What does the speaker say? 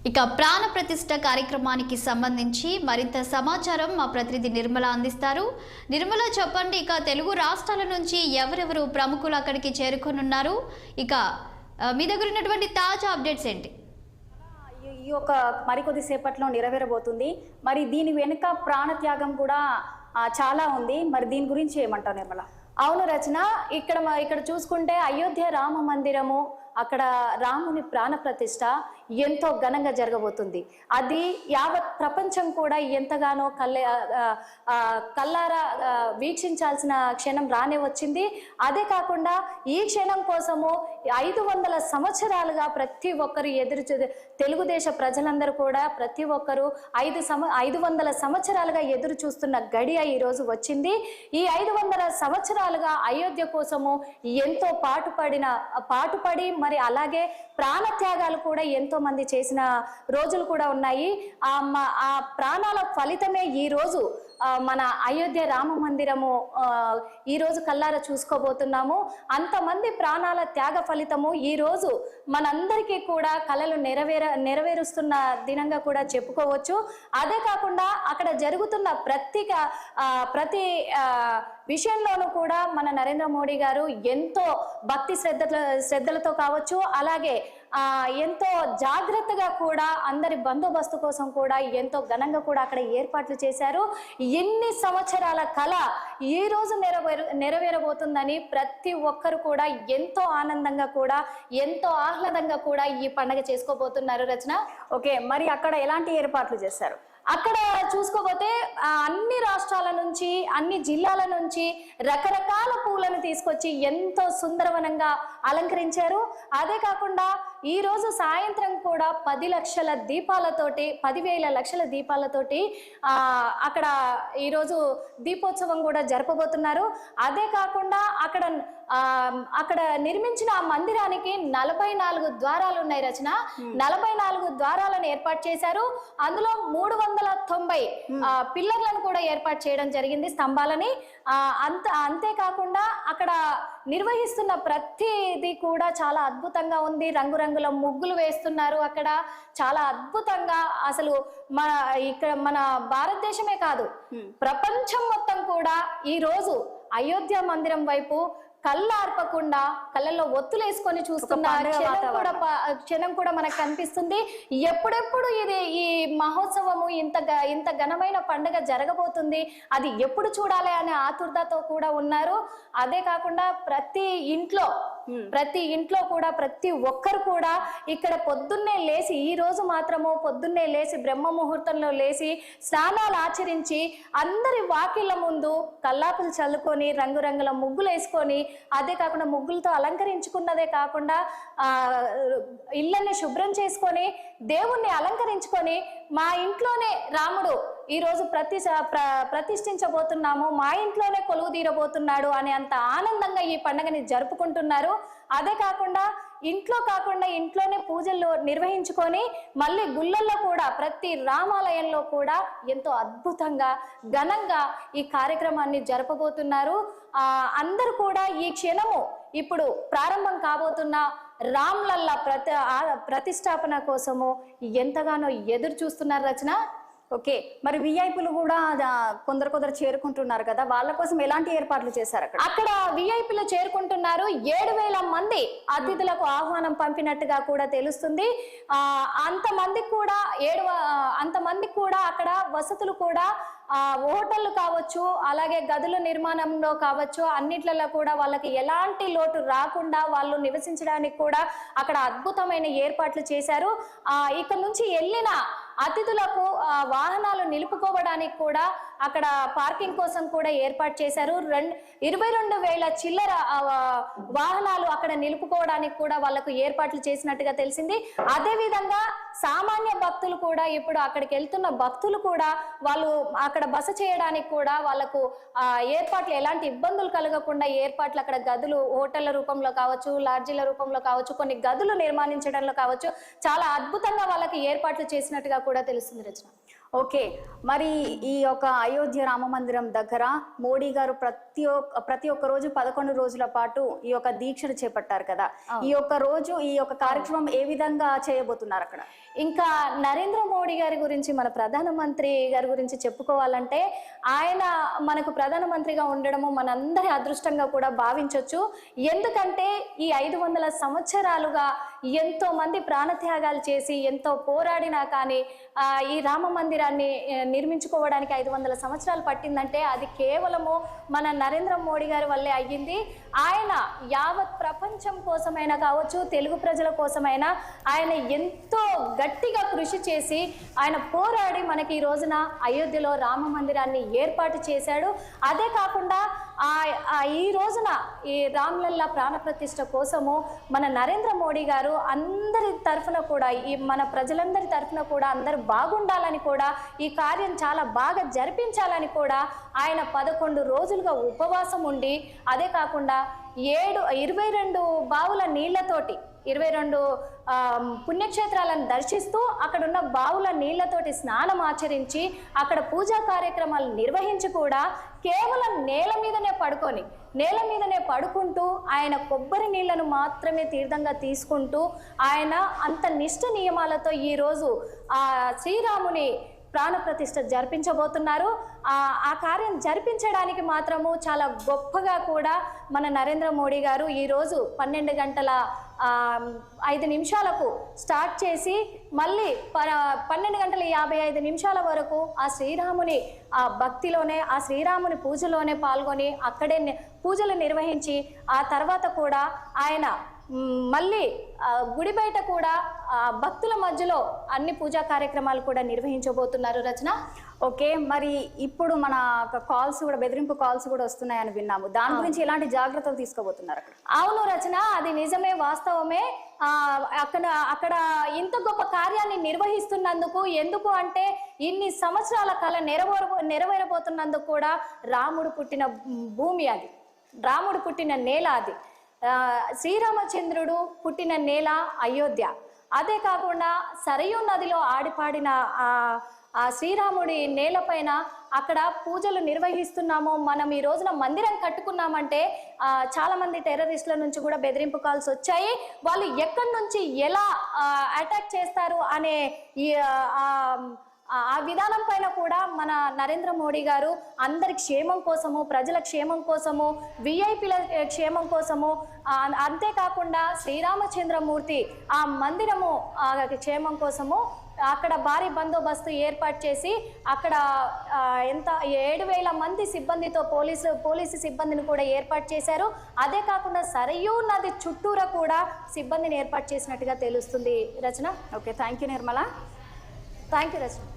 ఇక ప్రాణ ప్రతిష్ఠ కార్యక్రమానికి సంబంధించి మరింత సమాచారం మా ప్రతినిధి నిర్మల అందిస్తారు. నిర్మల, చెప్పండి, ఇక తెలుగు రాష్ట్రాల నుంచి ఎవరెవరు ప్రముఖులు అక్కడికి చేరుకొనున్నారు? ఇక మీ దగ్గర ఉన్నటువంటి తాజా అప్డేట్స్ ఏంటి? ఈ యొక్క మరికొద్ది సేపట్లో నెరవేరబోతుంది. మరి దీని వెనుక ప్రాణత్యాగం కూడా చాలా ఉంది. మరి దీని గురించి ఏమంటారు నిర్మల? అవును రచన, ఇక్కడ చూసుకుంటే అయోధ్య రామ మందిరము, అక్కడ రాముని ప్రాణ ప్రతిష్ఠ ఎంతో ఘనంగా జరగబోతుంది. అది యావత్ ప్రపంచం కూడా ఎంతగానో కల్లారా వీక్షించాల్సిన క్షణం రానే వచ్చింది. అదే కాకుండా ఈ క్షణం కోసము 500 సంవత్సరాలుగా ప్రతి ఒక్కరు తెలుగుదేశ ప్రజలందరూ కూడా ప్రతి ఒక్కరు 500 సంవత్సరాలుగా ఎదురు చూస్తున్న గడియ ఈరోజు వచ్చింది. ఈ 500 సంవత్సరాలుగా అయోధ్య కోసము ఎంతో పాటుపడి మరి అలాగే ప్రాణత్యాగాలు కూడా ఎంతో మంది చేసిన రోజులు కూడా ఉన్నాయి. ఆ ప్రాణాల ఫలితమే ఈ రోజు మన అయోధ్య రామ మందిరము ఈ రోజు కల్లారా చూసుకోబోతున్నాము. అంతమంది ప్రాణాల త్యాగ ఫలితము ఈ రోజు మనందరికీ కూడా కలలు నెరవేరుస్తున్న దినంగా కూడా చెప్పుకోవచ్చు. అదే కాకుండా అక్కడ జరుగుతున్న ప్రతి విషయంలోనూ కూడా మన నరేంద్ర మోడీ గారు ఎంతో భక్తి శ్రద్ధలతో కావచ్చు, అలాగే ఎంతో జాగ్రత్తగా కూడా అందరి బందోబస్తు కోసం కూడా ఎంతో ఘనంగా కూడా అక్కడ ఏర్పాట్లు చేశారు. ఎన్ని సంవత్సరాల కళ ఈ రోజు నెరవేరబోతుందని ప్రతి ఒక్కరు కూడా ఎంతో ఆనందంగా కూడా ఎంతో ఆహ్లాదంగా కూడా ఈ పండుగ చేసుకోబోతున్నారు రచన. ఓకే, మరి అక్కడ ఎలాంటి ఏర్పాట్లు చేశారు? అక్కడ చూసుకోబోతే అన్ని రాష్ట్రాల నుంచి, అన్ని జిల్లాల నుంచి రకరకాల పూలను తీసుకొచ్చి ఎంతో సుందరవనంగా అలంకరించారు. అదే కాకుండా ఈ రోజు సాయంత్రం కూడా 10 లక్షల దీపాలతోటి, 10,000 లక్షల దీపాలతోటి అక్కడ ఈరోజు దీపోత్సవం కూడా జరపబోతున్నారు. అదే కాకుండా అక్కడ నిర్మించిన ఆ మందిరానికి 44 ద్వారాలు ఉన్నాయి రచన. 44 ద్వారాలను ఏర్పాటు చేశారు. అందులో 390 పిల్లర్లను కూడా ఏర్పాటు చేయడం జరిగింది, స్తంభాలని. అంతేకాకుండా అక్కడ నిర్వహిస్తున్న ప్రతిది కూడా చాలా అద్భుతంగా ఉంది. రంగురంగుల ముగ్గులు వేస్తున్నారు అక్కడ, చాలా అద్భుతంగా. అసలు మన భారతదేశమే కాదు, ప్రపంచం మొత్తం కూడా ఈ రోజు అయోధ్య మందిరం వైపు కళ్ళార్పకుండా కళ్ళల్లో ఒత్తులేసుకొని చూస్తున్న క్షణం కూడా మనకు కనిపిస్తుంది. ఎప్పుడెప్పుడు ఈ మహోత్సవము ఇంత ఘనమైన పండుగ జరగబోతుంది, అది ఎప్పుడు చూడాలి అనే ఆతురతతో కూడా ఉన్నారు. అదే కాకుండా ప్రతి ఇంట్లో కూడా ప్రతి ఒక్కరు కూడా ఇక్కడ పొద్దున్నే లేచి, ఈ రోజు మాత్రము పొద్దున్నే లేచి బ్రహ్మ ముహూర్తంలో లేచి స్నానాలు ఆచరించి అందరి వాకిళ్ళ ముందు కల్లాపులు చల్లుకొని రంగురంగుల ముగ్గులు వేసుకొని, అదే కాకుండా ముగ్గులతో అలంకరించుకున్నదే కాకుండా ఇళ్ళని శుభ్రం చేసుకొని దేవుణ్ణి అలంకరించుకొని మా ఇంట్లోనే రాముడు ఈరోజు ప్రతిష్ఠించబోతున్నాము, మా ఇంట్లోనే కొలువు తీరబోతున్నాడు అనే అంత ఆనందంగా ఈ పండుగని జరుపుకుంటున్నారు. అదే కాకుండా ఇంట్లోనే పూజలు నిర్వహించుకొని మళ్ళీ గుళ్ళల్లో కూడా ప్రతి రామాలయంలో కూడా ఎంతో అద్భుతంగా ఘనంగా ఈ కార్యక్రమాన్ని జరపబోతున్నారు. అందరూ కూడా ఈ క్షణము ఇప్పుడు ప్రారంభం కాబోతున్న రామ్లల్లా ప్రతిష్టాపన కోసము ఎంతగానో ఎదురు చూస్తున్నారు రచన. ఓకే, మరి విఐపీలు కూడా కొందరు చేరుకుంటున్నారు కదా, వాళ్ళ కోసం ఎలాంటి ఏర్పాట్లు చేశారు? అక్కడ విఐపీలు చేరుకుంటున్నారు. 7,000 మంది అతిథులకు ఆహ్వానం పంపినట్టుగా కూడా తెలుస్తుంది. అంతమందికి కూడా అక్కడ వసతులు కూడా హోటళ్లు కావచ్చు, అలాగే గదుల నిర్మాణంలో కావచ్చు, అన్నిట్లలో కూడా వాళ్ళకి ఎలాంటి లోటు రాకుండా వాళ్ళు నివసించడానికి కూడా అక్కడ అద్భుతమైన ఏర్పాట్లు చేశారు. ఇక్కడ నుంచి వెళ్ళిన అతిథులకు వాహనాలు నిలుపుకోవడానికి కూడా అక్కడ పార్కింగ్ కోసం కూడా ఏర్పాటు చేశారు. 22,000 చిల్లర వాహనాలు అక్కడ నిలుపుకోవడానికి కూడా వాళ్ళకు ఏర్పాట్లు చేసినట్టుగా తెలిసింది. అదే విధంగా సామాన్య భక్తులు కూడా, ఇప్పుడు అక్కడికి వెళ్తున్న భక్తులు కూడా వాళ్ళు అక్కడ బస చేయడానికి కూడా వాళ్ళకు ఏర్పాట్లు, ఎలాంటి ఇబ్బందులు కలగకుండా ఏర్పాట్లు అక్కడ గదులు హోటళ్ల రూపంలో కావచ్చు, లాడ్జీల రూపంలో కావచ్చు, కొన్ని గదులు నిర్మాణించడంలో కావచ్చు, చాలా అద్భుతంగా వాళ్ళకి ఏర్పాట్లు చేసినట్టుగా కూడా తెలుస్తుంది రచన. ఓకే, మరి ఈ యొక్క అయోధ్య రామ మందిరం దగ్గర మోడీ గారు ప్రతి ఒక్క రోజు 11 రోజుల పాటు ఈ యొక్క దీక్షను చేపట్టారు కదా. ఈ యొక్క రోజు ఈ యొక్క కార్యక్రమం ఏ విధంగా చేయబోతున్నారు అక్కడ? ఇంకా నరేంద్ర మోడీ గారి గురించి, మన ప్రధానమంత్రి గారి గురించి చెప్పుకోవాలంటే, ఆయన మనకు ప్రధానమంత్రిగా ఉండడము మనందరి అదృష్టంగా కూడా భావించవచ్చు. ఎందుకంటే ఈ 500 సంవత్సరాలుగా ఎంతో మంది ప్రాణత్యాగాలు చేసి ఎంతో పోరాడినా కానీ ఈ రామ మందిరాన్ని నిర్మించుకోవడానికి 500 సంవత్సరాలు పట్టిందంటే అది కేవలము మన నరేంద్ర మోడీ గారి వల్లే అయ్యింది. ఆయన యావత్ ప్రపంచం కోసమైనా కావచ్చు, తెలుగు ప్రజల కోసమైనా ఆయన ఎంతో గట్టిగా కృషి చేసి ఆయన పోరాడి మనకి ఈ రోజున అయోధ్యలో రామ మందిరాన్ని ఏర్పాటు చేశాడు. అదే కాకుండా ఈ రోజున ఈ రామ్లల్లా ప్రాణప్రతిష్ఠ కోసము మన నరేంద్ర మోడీ గారు అందరి తరఫున కూడా, ఈ మన ప్రజలందరి తరఫున కూడా అందరూ బాగుండాలని కూడా, ఈ కార్యం చాలా బాగా జరిపించాలని కూడా ఆయన 11 రోజులుగా ఉపవాసం ఉండి, అదే కాకుండా 22 బావుల నీళ్లతోటి 22 పుణ్యక్షేత్రాలను దర్శిస్తూ అక్కడున్న బావుల నీళ్లతోటి స్నానం ఆచరించి అక్కడ పూజా కార్యక్రమాలు నిర్వహించి కూడా కేవలం నేల మీదనే పడుకుంటూ ఆయన కొబ్బరి నీళ్లను మాత్రమే తీర్థంగా తీసుకుంటూ ఆయన అంత నిష్ఠ నియమాలతో ఈరోజు శ్రీరాముని ప్రాణప్రతిష్ఠ జరిపించబోతున్నారు. ఆ కార్యం జరిపించడానికి మాత్రము చాలా గొప్పగా కూడా మన నరేంద్ర మోడీ గారు ఈరోజు 12 గంటల 5 నిమిషాలకు స్టార్ట్ చేసి మళ్ళీ 12 గంటల 55 నిమిషాల వరకు ఆ శ్రీరాముని భక్తిలోనే, ఆ శ్రీరాముని పూజలోనే పాల్గొని అక్కడే పూజలు నిర్వహించి ఆ తర్వాత కూడా ఆయన మళ్ళీ గుడి బయట కూడా భక్తుల మధ్యలో అన్ని పూజా కార్యక్రమాలు కూడా నిర్వహించబోతున్నారు. రచన, ఓకే, మరి ఇప్పుడు మన కాల్స్ కూడా, బెదిరింపు కాల్స్ కూడా వస్తున్నాయని విన్నాము. దాని గురించి ఎలాంటి జాగ్రత్తలు తీసుకోబోతున్నారు అక్కడ? అవును రచన, అది నిజమే, వాస్తవమే. అక్కడ ఇంత గొప్ప కార్యాన్ని నిర్వహిస్తున్నందుకు, ఎందుకు అంటే ఇన్ని సంవత్సరాల కళ నెరవేరబోతున్నందుకు కూడా రాముడు పుట్టిన భూమి అది, రాముడు పుట్టిన నేల అది, శ్రీరామచంద్రుడు పుట్టిన నేల అయోధ్య. అదే కాకుండా సరయూ నదిలో ఆడిపాడిన ఆ శ్రీరాముడి నేలపైన అక్కడ పూజలు నిర్వహిస్తున్నాము. మనం ఈ రోజున మందిరం కట్టుకున్నామంటే చాలా మంది టెర్రరిస్టుల నుంచి కూడా బెదిరింపు కాల్స్ వచ్చాయి. వాళ్ళు ఎక్కడి నుంచి ఎలా అటాక్ చేస్తారు అనే ఆ విధానం పైన కూడా మన నరేంద్ర మోడీ గారు అందరి క్షేమం కోసము, ప్రజల క్షేమం కోసము, విఐపిల క్షేమం కోసము, అంతేకాకుండా శ్రీరామచంద్రమూర్తి ఆ మందిరము క్షేమం కోసము అక్కడ భారీ బందోబస్తు ఏర్పాటు చేసి అక్కడ 7,000 మంది సిబ్బందితో పోలీసు సిబ్బందిని కూడా ఏర్పాటు చేశారు. అదే కాకుండా సరయూ నది చుట్టూరా కూడా సిబ్బందిని ఏర్పాటు చేసినట్టుగా తెలుస్తుంది. Rachana, okay, thank you Nirmala. Thank you Rachana.